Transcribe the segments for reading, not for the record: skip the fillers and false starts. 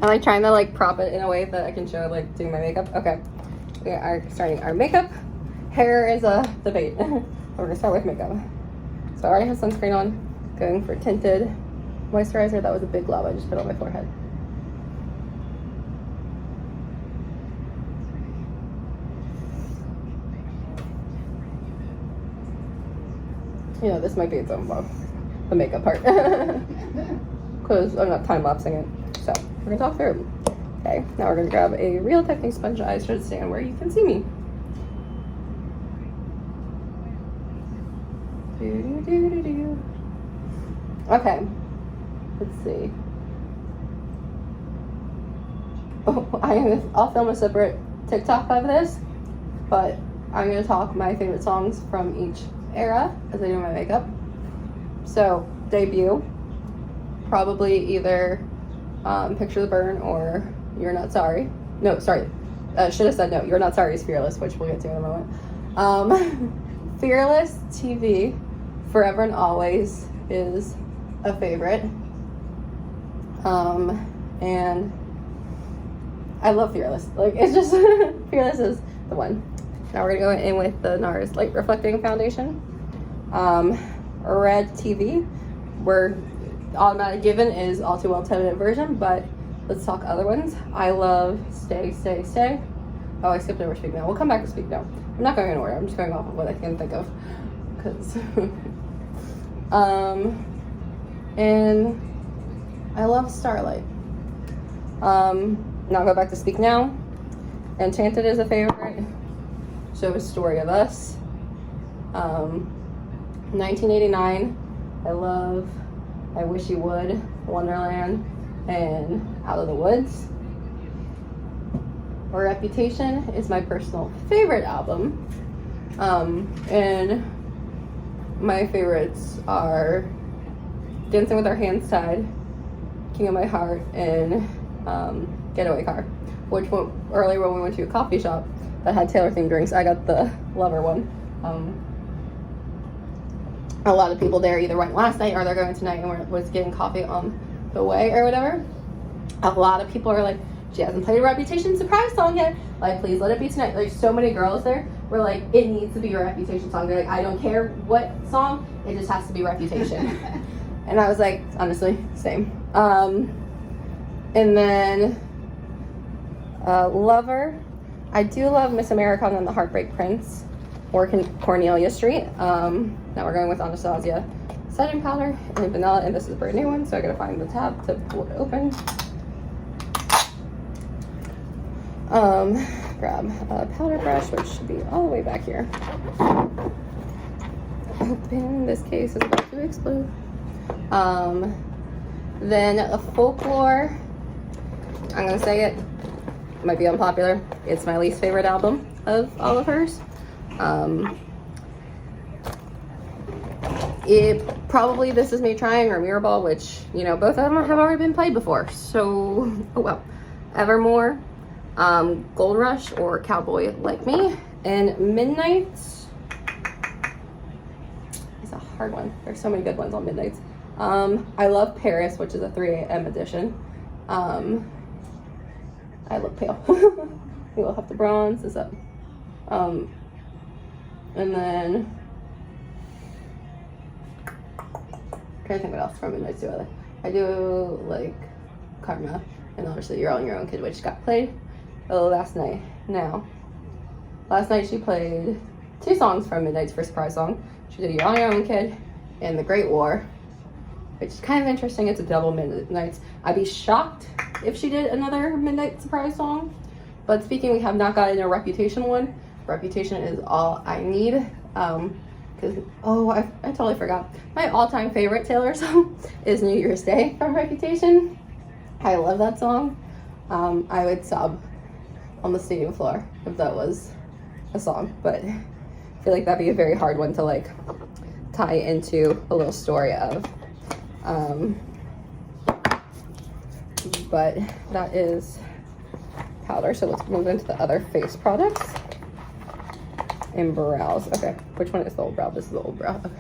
I'm like trying to like prop it in a way that I can show like doing my makeup. Okay, we are starting our makeup. Hair is a debate. We're gonna start with makeup. So I already have sunscreen on. Going for tinted moisturizer. That was a big glob I just put on my forehead. You know, this might be its own vlog, the makeup part, because I'm not time-lapsing it. So we're gonna talk through. Okay, now we're gonna grab a Real Techniques sponge. I should stand where you can see me. Okay, let's see. Oh, I'll film a separate TikTok of this, but I'm gonna talk my favorite songs from each era as I do my makeup. So debut, probably either Picture the Burn or You're Not Sorry. No, sorry, should have said no. You're Not Sorry is Fearless, which we'll get to in a moment. Fearless, TV, Forever and Always is a favorite. And I love Fearless. Like, it's just Fearless is the one. Now we're gonna go in with the NARS Light Reflecting Foundation. Red TV, we're automatic given is All Too Well 10-minute version, but let's talk other ones. I love Stay, Stay, Stay. Oh, I skipped over Speak Now. We'll come back to Speak Now. I'm not going in order. I'm just going off of what I can think of. Cause, and I love Starlight. Now go back to Speak Now. Enchanted is a favorite. So is Story of Us. 1989, I love I Wish You Would, Wonderland, and Out of the Woods. Reputation is my personal favorite album. And my favorites are Dancing with Our Hands Tied, King of My Heart, and Getaway Car, which earlier when we went to a coffee shop that had Taylor themed drinks, I got the Lover one. A lot of people there either went last night or they're going tonight and was getting coffee on the way or whatever. A lot of people are like, she hasn't played a Reputation surprise song yet. Like, please let it be tonight. There's so many girls there were like, it needs to be a Reputation song. They're like, I don't care what song, it just has to be Reputation. And I was like, honestly, same. And then Lover. I do love Miss Americana and the Heartbreak Prince, or Cornelia Street. Now we're going with Anastasia setting powder and vanilla, and this is a brand new one, so I gotta find the tab to pull it open. Grab a powder brush, which should be all the way back here. Open. This case is about to explode. Then a Folklore. I'm gonna say it. Might be unpopular. It's my least favorite album of all of hers. This Is Me Trying or Mirrorball, which, you know, both of them have already been played before. So, oh well. Evermore, Gold Rush, or Cowboy Like Me, and Midnights is a hard one. There's so many good ones on Midnights. I love Paris, which is a 3 a.m. edition. I look pale. We will have to bronze this up. And then I'm trying to think what else from Midnights do I do like Karma, and obviously You're On Your Own Kid, which got played last night. Now, last night she played 2 songs from Midnight's first surprise song. She did You're On Your Own Kid and The Great War, which is kind of interesting. It's a double Midnights. I'd be shocked if she did another Midnight surprise song. But speaking, we have not gotten a Reputation one. Reputation is all I need. Because, I totally forgot. My all-time favorite Taylor song is New Year's Day from Reputation. I love that song. I would sob on the stadium floor if that was a song. But I feel like that'd be a very hard one to like tie into a little story of. But that is powder, so let's move into the other face products. And brows. Okay, which one is the old brow? This is the old brow. Okay,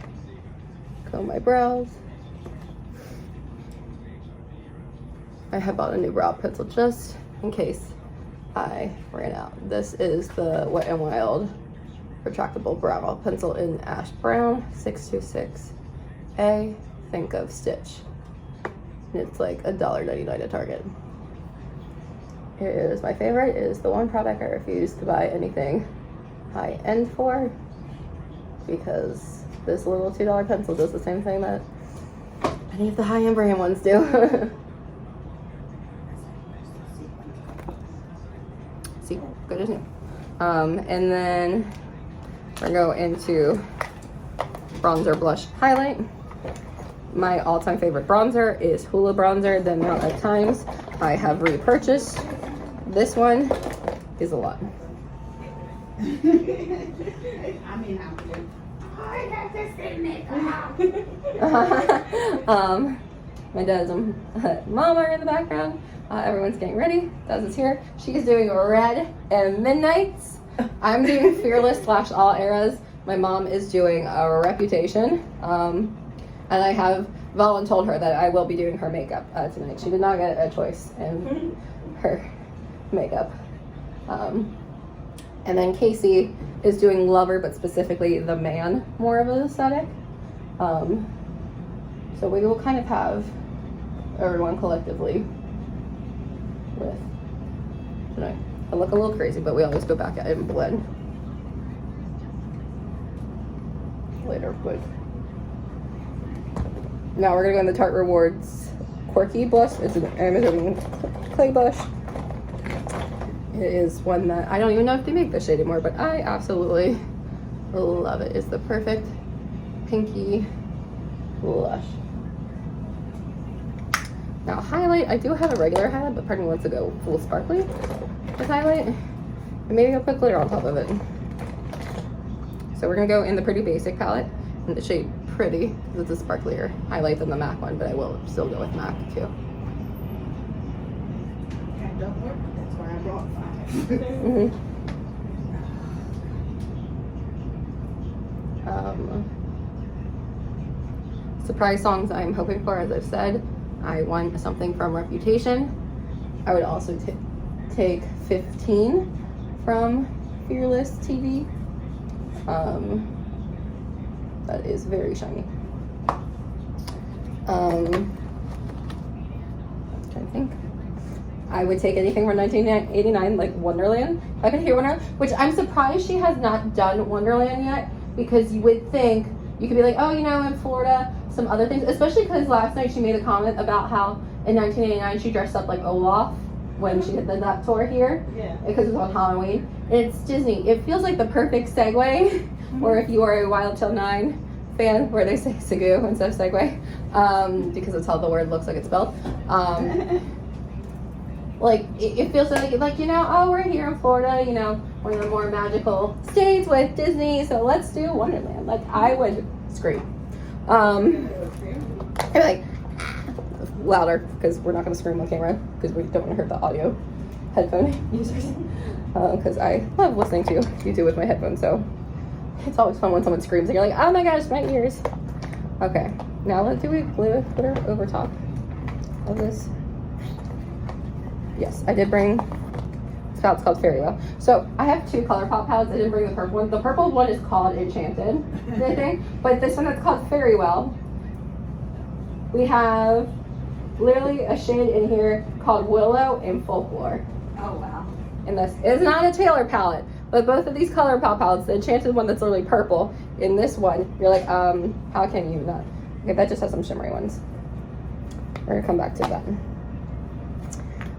comb my brows. I have bought a new brow pencil just in case I ran out. This is the Wet n Wild retractable brow pencil in ash brown 626A. Think of Stitch. And it's like $1.99 at Target. It is my favorite. It is the one product I refuse to buy anything high end for, because this little $2 pencil does the same thing that any of the high end brand ones do. See, good as new. And then we're gonna go into bronzer, blush, highlight. My all-time favorite bronzer is Hoola bronzer. The amount of times I have repurchased this one is a lot. I have this in makeup. My dad's and mom are in the background. Everyone's getting ready. Daz is here. She's doing Red and Midnights. I'm doing Fearless / All Eras. My mom is doing a Reputation. And I have voluntold her that I will be doing her makeup tonight. She did not get a choice in her makeup. And then Casey is doing Lover, but specifically The Man, more of an aesthetic. So we will kind of have everyone collectively with tonight. I look a little crazy, but we always go back at it and blend later. But now we're gonna go in the Tarte Rewards Quirky Blush. It's an Amazon clay blush. It is one that I don't even know if they make this shade anymore, but I absolutely love it. It's the perfect pinky blush. Now highlight, I do have a regular highlight, but part of me wants to go full sparkly with highlight. And maybe I'll put glitter on top of it. So we're gonna go in the Pretty Basic palette in the shade Pretty, because it's a sparklier highlight than the MAC one, but I will still go with MAC too. That don't work. That's why I brought 5. Surprise songs I'm hoping for, as I've said. I want something from Reputation. I would also take 15 from Fearless TV. That is very shiny. I'm trying to think. I would take anything from 1989, like Wonderland. I could hear Wonderland, which I'm surprised she has not done Wonderland yet, because you would think you could be like, oh, you know, in Florida, some other things, especially because last night she made a comment about how in 1989 she dressed up like Olaf when she did that tour here. Yeah. Because it was on Halloween. And it's Disney. It feels like the perfect segue, or if you are a Wild Child 9 fan, where they say Segoo instead of segue, because that's how the word looks like it's spelled. Like, it feels like, you know, oh, we're here in Florida, you know, one of the more magical states with Disney, so let's do Wonderland. Like, I would scream. I'm like, louder, because we're not going to scream on camera, because we don't want to hurt the audio headphone users. Because I love listening to YouTube with my headphones, so it's always fun when someone screams and you're like, oh my gosh, my ears. Okay, now let's do we glitter over top of this. Yes, I did bring, this palette's called Fairy Well. So I have 2 ColourPop palettes. I didn't bring the purple one. The purple one is called Enchanted, I think. But this one that's called Fairy Well. We have literally a shade in here called Willow and Folklore. Oh, wow. And this is not a Taylor palette, but both of these ColourPop palettes, the Enchanted one that's literally purple, in this one, you're like, how can you not? Okay, that just has some shimmery ones. We're gonna come back to that.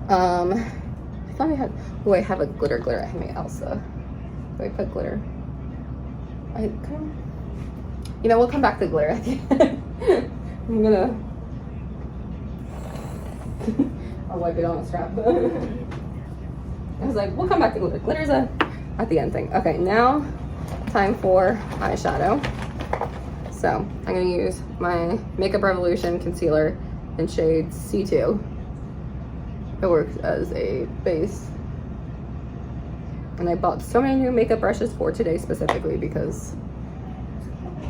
I thought I had, oh, I have a glitter. I have my Elsa. Do I put glitter? You know, we'll come back to glitter at the end. I'm gonna, I'll wipe it on a scrap. I was like, we'll come back to glitter. Glitter's at the end thing. Okay, now time for eyeshadow. So I'm gonna use my Makeup Revolution concealer in shade C2. It works as a base. And I bought so many new makeup brushes for today specifically because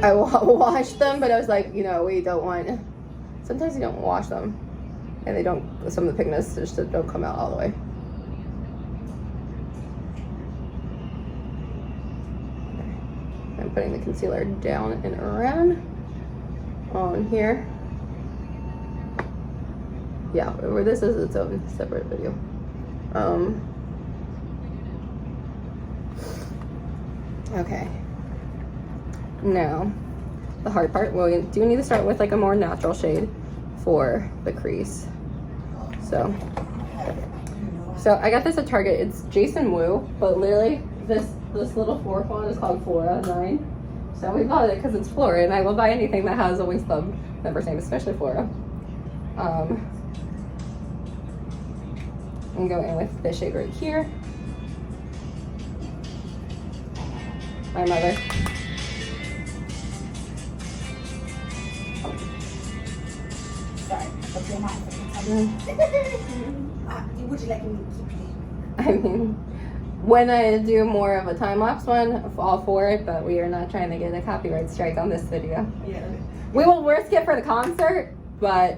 I washed them, but I was like, you know, we don't want, sometimes you don't wash them and they don't, some of the pigments just don't come out all the way. I'm putting the concealer down and around on here. Yeah, where this is its own separate video. Okay. Now, the hard part, well, we do need to start with like a more natural shade for the crease. So I got this at Target. It's Jason Wu, but literally this little 4 font is called Flora 9. So we bought it because it's Flora, and I will buy anything that has a Wings Club member's name, especially Flora. And go in with this shade right here. My mother. Sorry, but your mom. Would you like me to keep it? I mean, when I do more of a time-lapse one, all for it, but we are not trying to get a copyright strike on this video. Yeah. We will risk it for the concert, but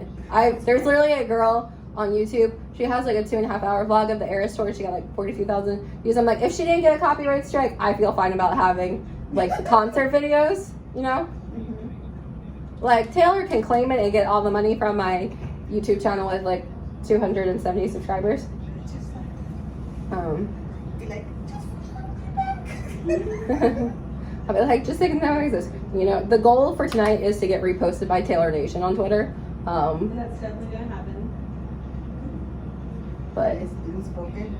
there's literally a girl on YouTube. She has like a 2.5-hour vlog of the Eras tour. She got like 42,000 views. I'm like, if she didn't get a copyright strike, I feel fine about having like the concert videos, you know? Mm-hmm. Like Taylor can claim it and get all the money from my YouTube channel with like 270 subscribers. Be like, just I'll be like, just ignore this. You know, the goal for tonight is to get reposted by Taylor Nation on Twitter. That's definitely gonna happen. But it's been spoken,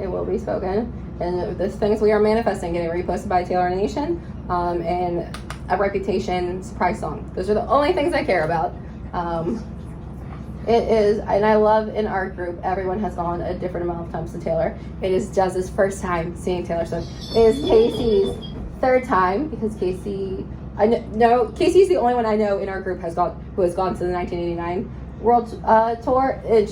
it will be spoken. And this things we are manifesting, getting reposted by Taylor Nation, and a Reputation surprise song. Those are the only things I care about. It is, and I love in our group, everyone has gone a different amount of times to Taylor. It is Jez's first time seeing Taylor Swift. It is Casey's third time, because Casey's the only one I know in our group who has gone to the 1989 World Tour. I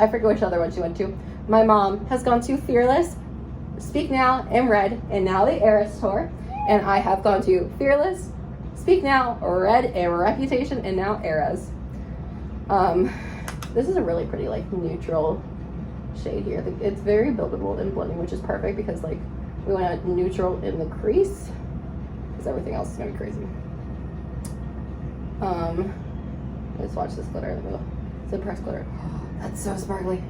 forget which other one she went to. My mom has gone to Fearless, Speak Now, and Red, and now the Eras Tour. And I have gone to Fearless, Speak Now, Red, and Reputation, and now Eras. This is a really pretty like neutral shade here. It's very buildable and blending, which is perfect because like we went a neutral in the crease because everything else is gonna be crazy. Let's watch this glitter in the middle. It's a pressed glitter. That's so sparkly.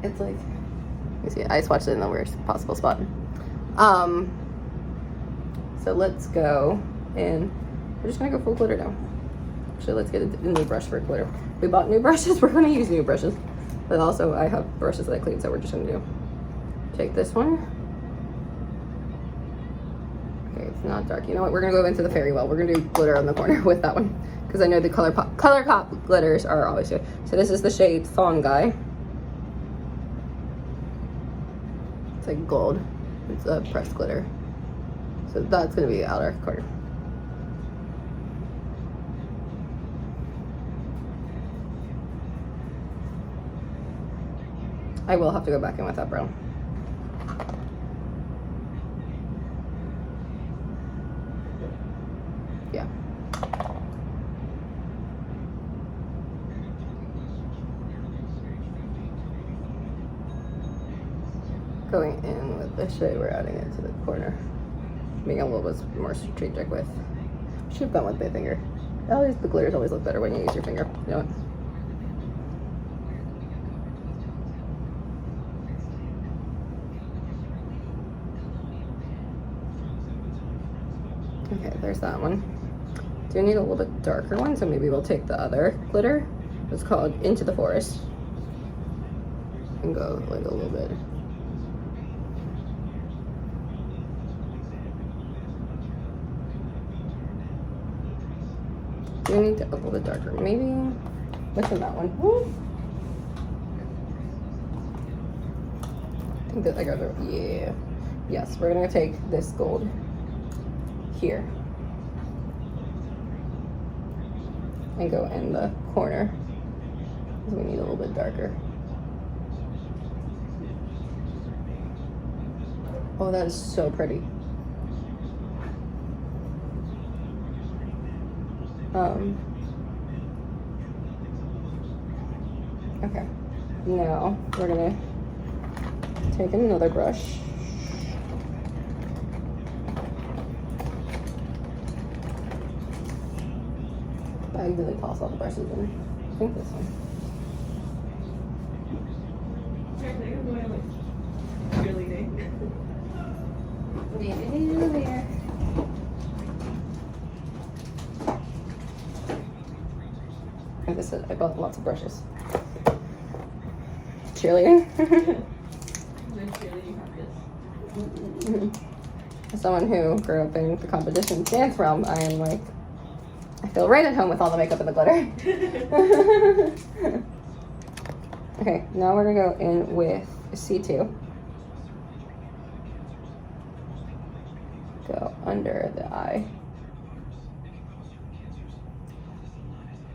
It's like, let me see. I just watched it in the worst possible spot. So let's go, and we're just gonna go full glitter now. Actually, let's get a new brush for glitter. We bought new brushes. We're gonna use new brushes, but also I have brushes that I cleaned, so we're just gonna take this one. Okay, it's not dark. You know what? We're gonna go into the Fairy Well. We're gonna do glitter on the corner with that one because I know the color pop glitters are always good. So this is the shade Fawn Guy. It's like gold. It's a pressed glitter. So that's gonna be the outer corner. I will have to go back in with that brown. Yeah. Going in with the shade, we're adding it to the corner. Being a little bit more strategic with. Should have gone with my finger. Always the glitters always look better when you use your finger. You know what? Okay, there's that one. Do need a little bit darker one, so maybe we'll take the other glitter. It's called Into the Forest. And go like a little bit. Do need a little bit darker, maybe. What's in that one? Woo. I think that I got the, yeah. Yes, we're gonna take this gold here and go in the corner because we need a little bit darker. Oh, that is so pretty. Okay. Now we're gonna take another brush. I usually toss all the brushes in. I think this one. Like I said, I bought lots of brushes. Cheerleading. As someone who grew up in the competition dance realm, I am like, I feel right at home with all the makeup and the glitter. Okay, now we're gonna go in with C2. Go under the eye.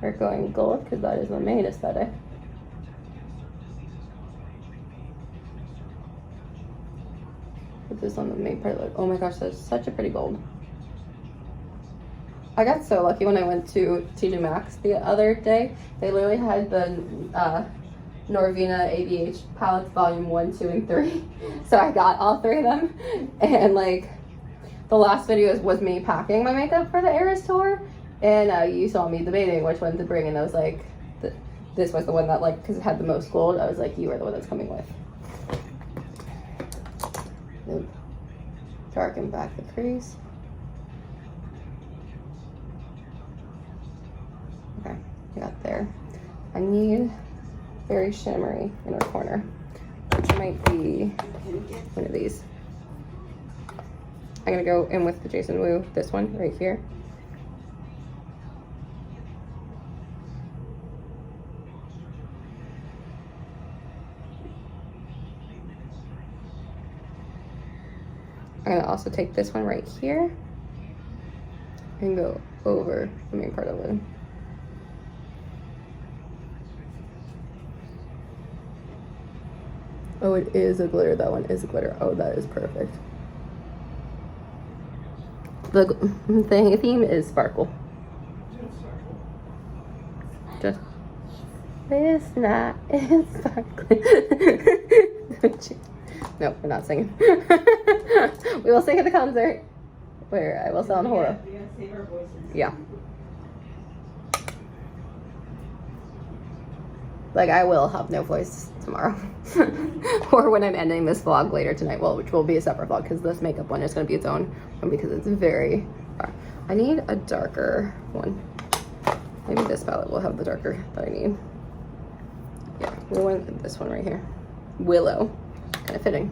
We're going gold because that is my main aesthetic. Put this on the main part. Like, oh my gosh, that's such a pretty gold. I got so lucky when I went to TJ Maxx the other day. They literally had the Norvina ABH palettes volume 1, 2, and 3. So I got all 3 of them. And like the last video was me packing my makeup for the Eras tour. And you saw me debating which one to bring. And I was like, this was the one that like, because it had the most gold. I was like, you are the one that's coming with. Darken back the crease. Okay, I got there. I need very shimmery inner corner, which might be one of these. I'm gonna go in with the Jason Wu, this one right here. I'm gonna also take this one right here and go over the main part of it. Oh, it is a glitter. That one is a glitter. Oh, that is perfect. The theme is sparkle. Just, it's not, it's sparkling. No, we're not singing. We will sing at the concert where I will sound horrible. We gotta save our voices. Yeah. Like, I will have no voice tomorrow. Or when I'm ending this vlog later tonight, well, which will be a separate vlog because this makeup one is going to be its own one because it's very far. I need a darker one. Maybe this palette will have the darker that I need. Yeah, we went with this one right here. Willow. Kind of fitting.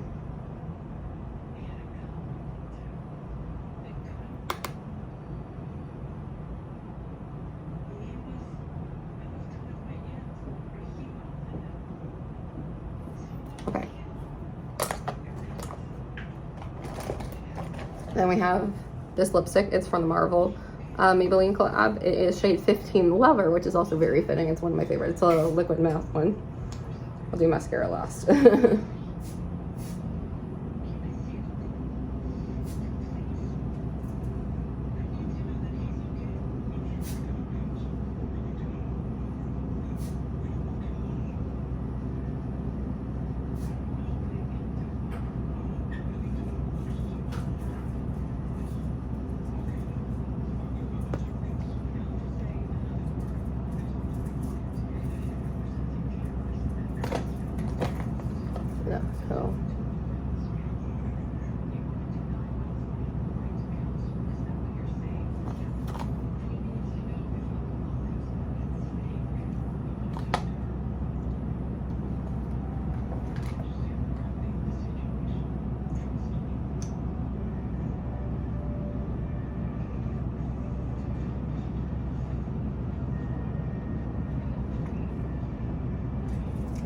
Okay. Then we have this lipstick. It's from the Marvel Maybelline collab. It is shade 15 Lover, which is also very fitting. It's one of my favorites. It's a liquid matte one. I'll do mascara last. No, so.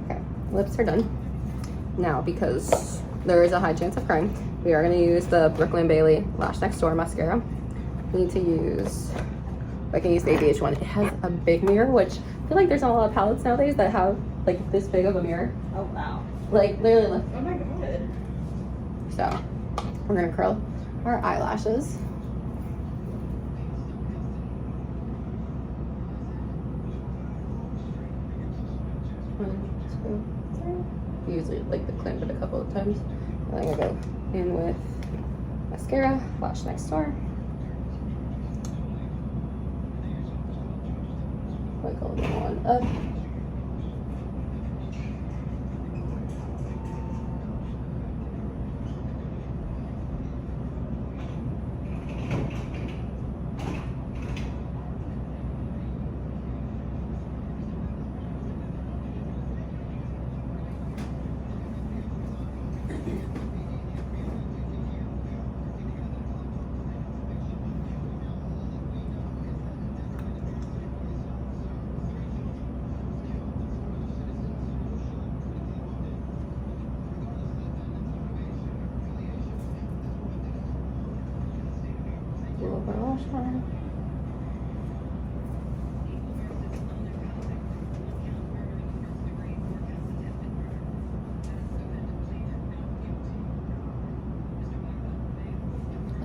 Okay, lips are done. Now, because there is a high chance of crying, we are going to use the Brooklyn Bailey Lash Next Door mascara. We need to use, I can use the ABH one. It has a big mirror, which I feel like there's not a lot of palettes nowadays that have like this big of a mirror. Oh wow. Like literally. Like, Oh my god. so we're going to curl our eyelashes. 1, 2, 3. Usually like the clamp it a couple of times. And then I go in with mascara, Lash Next Door. Like all the one up. A little bit of lash line.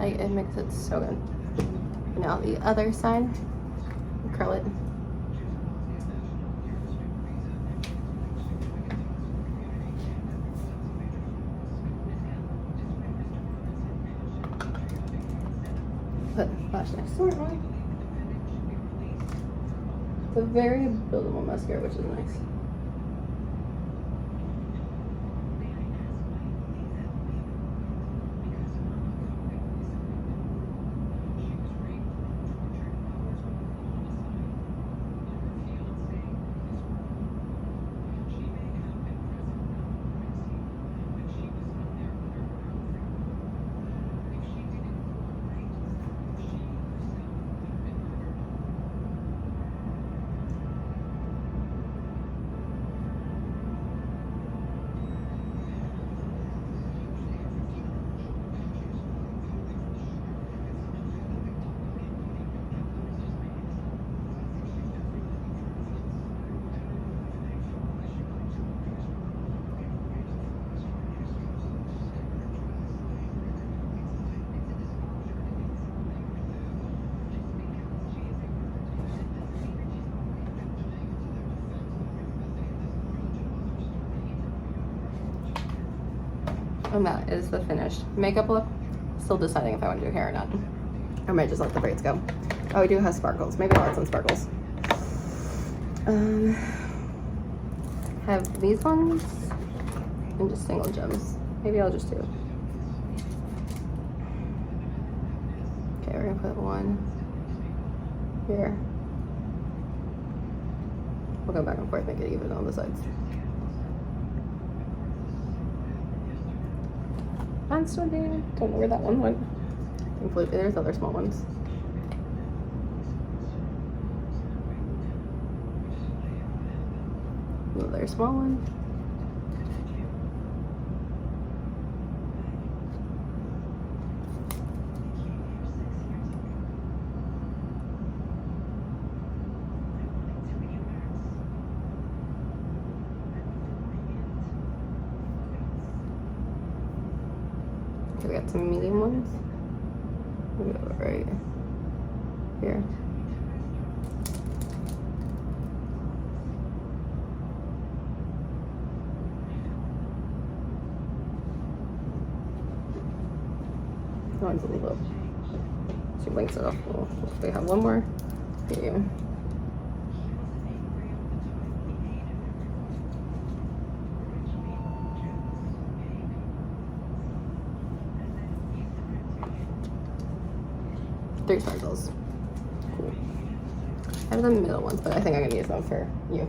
It makes it so good. Now the other side, curl it. Put Lash Next Door on. It's a very buildable mascara, which is nice. And that is the finished makeup look. Still deciding if I want to do hair or not. I might just let the braids go. Oh, we do have sparkles. Maybe I'll add some sparkles. Have these ones and just single gems. Maybe I'll just do. Okay, we're gonna put one here. We'll go back and forth, make it even on the sides. And so then, don't know where that one went. Completely, there's other small ones. Another small one. Okay, we got some medium ones. We'll go right here. That one's a little low. She blinks it off. We'll hopefully have one more. Here you go. Three sparkles. Cool. I have the middle ones, but I think I'm gonna use them for you.